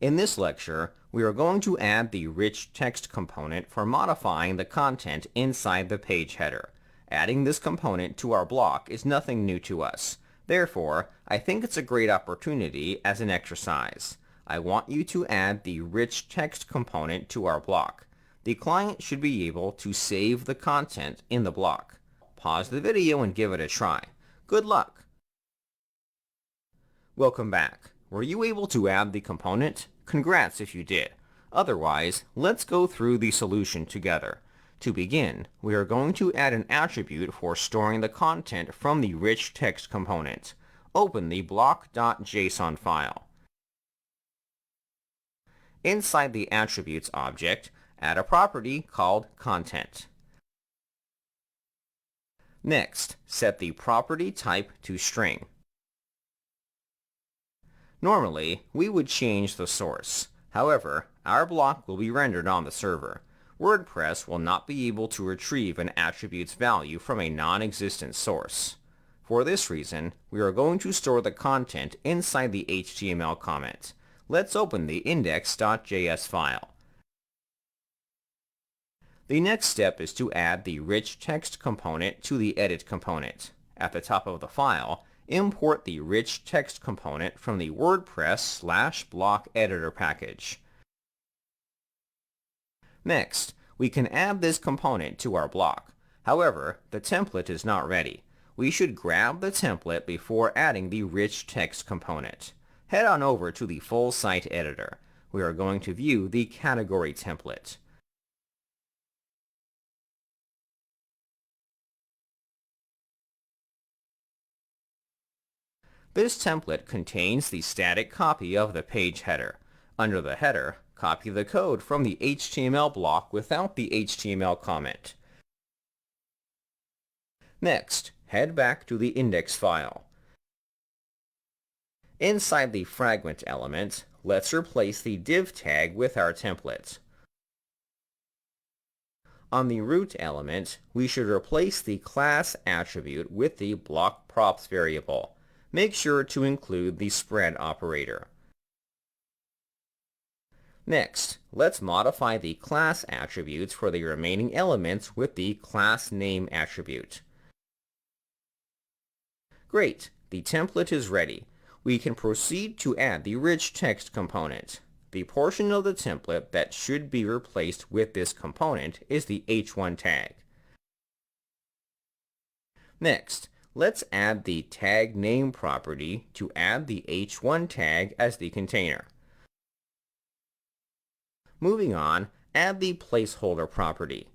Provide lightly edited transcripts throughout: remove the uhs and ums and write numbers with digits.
In this lecture, we are going to add the rich text component for modifying the content inside the page header. Adding this component to our block is nothing new to us. Therefore, I think it's a great opportunity as an exercise. I want you to add the rich text component to our block. The client should be able to save the content in the block. Pause the video and give it a try. Good luck! Welcome back. Were you able to add the component? Congrats if you did. Otherwise, let's go through the solution together. To begin, we are going to add an attribute for storing the content from the rich text component. Open the block.json file. Inside the attributes object, add a property called content. Next, set the property type to string. Normally, we would change the source. However, our block will be rendered on the server. WordPress will not be able to retrieve an attribute's value from a non-existent source. For this reason, we are going to store the content inside the HTML comment. Let's open the index.js file. The next step is to add the rich text component to the edit component. At the top of the file, import the rich text component from the WordPress/block editor package. Next, we can add this component to our block. However, the template is not ready. We should grab the template before adding the rich text component. Head on over to the full site editor. We are going to view the category template. This template contains the static copy of the page header. Under the header, copy the code from the HTML block without the HTML comment. Next, head back to the index file. Inside the fragment element, let's replace the div tag with our template. On the root element, we should replace the class attribute with the block props variable. Make sure to include the spread operator. Next, let's modify the class attributes for the remaining elements with the class name attribute. Great, the template is ready. We can proceed to add the rich text component. The portion of the template that should be replaced with this component is the h1 tag. Next, let's add the tag name property to add the h1 tag as the container. Moving on, add the placeholder property.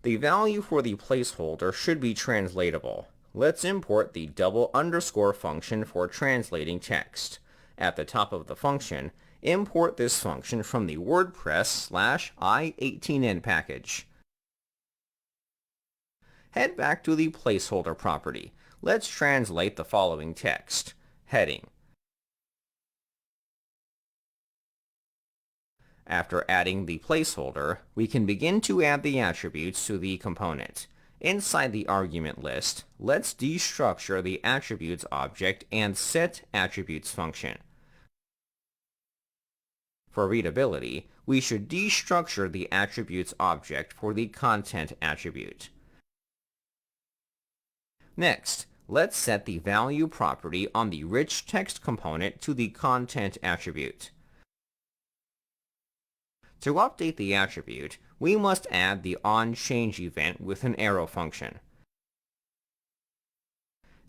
The value for the placeholder should be translatable. Let's import the double underscore function for translating text. At the top of the function, import this function from the WordPress/i18n package. Head back to the placeholder property. Let's translate the following text. Heading. After adding the placeholder, we can begin to add the attributes to the component. Inside the argument list, let's destructure the attributes object and set attributes function. For readability, we should destructure the attributes object for the content attribute. Next, let's set the value property on the rich text component to the content attribute. To update the attribute, we must add the onChange event with an arrow function.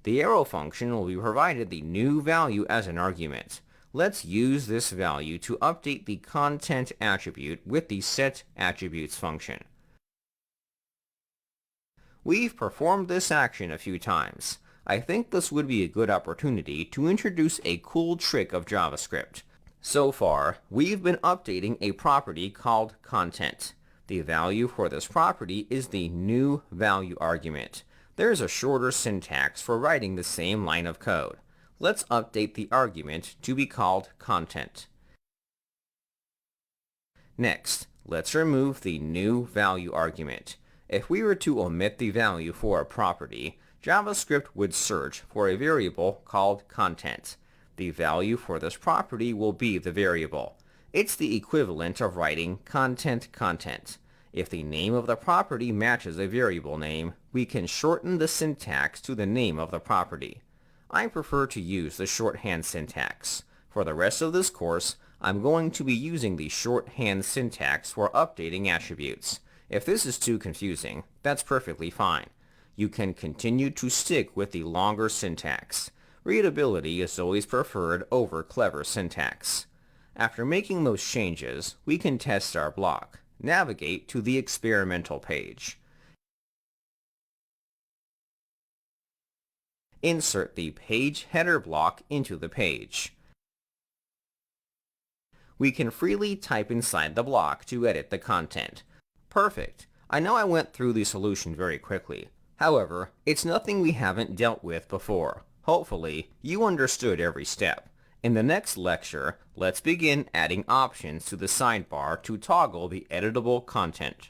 The arrow function will be provided the new value as an argument. Let's use this value to update the content attribute with the set attributes function. We've performed this action a few times. I think this would be a good opportunity to introduce a cool trick of JavaScript. So far, we've been updating a property called content. The value for this property is the new value argument. There's a shorter syntax for writing the same line of code. Let's update the argument to be called content. Next, let's remove the new value argument. If we were to omit the value for a property, JavaScript would search for a variable called content. The value for this property will be the variable. It's the equivalent of writing content. If the name of the property matches a variable name, we can shorten the syntax to the name of the property. I prefer to use the shorthand syntax. For the rest of this course, I'm going to be using the shorthand syntax for updating attributes. If this is too confusing, that's perfectly fine. You can continue to stick with the longer syntax. Readability is always preferred over clever syntax. After making those changes, we can test our block. Navigate to the experimental page. Insert the page header block into the page. We can freely type inside the block to edit the content. Perfect! I know I went through the solution very quickly. However, it's nothing we haven't dealt with before. Hopefully, you understood every step. In the next lecture, let's begin adding options to the sidebar to toggle the editable content.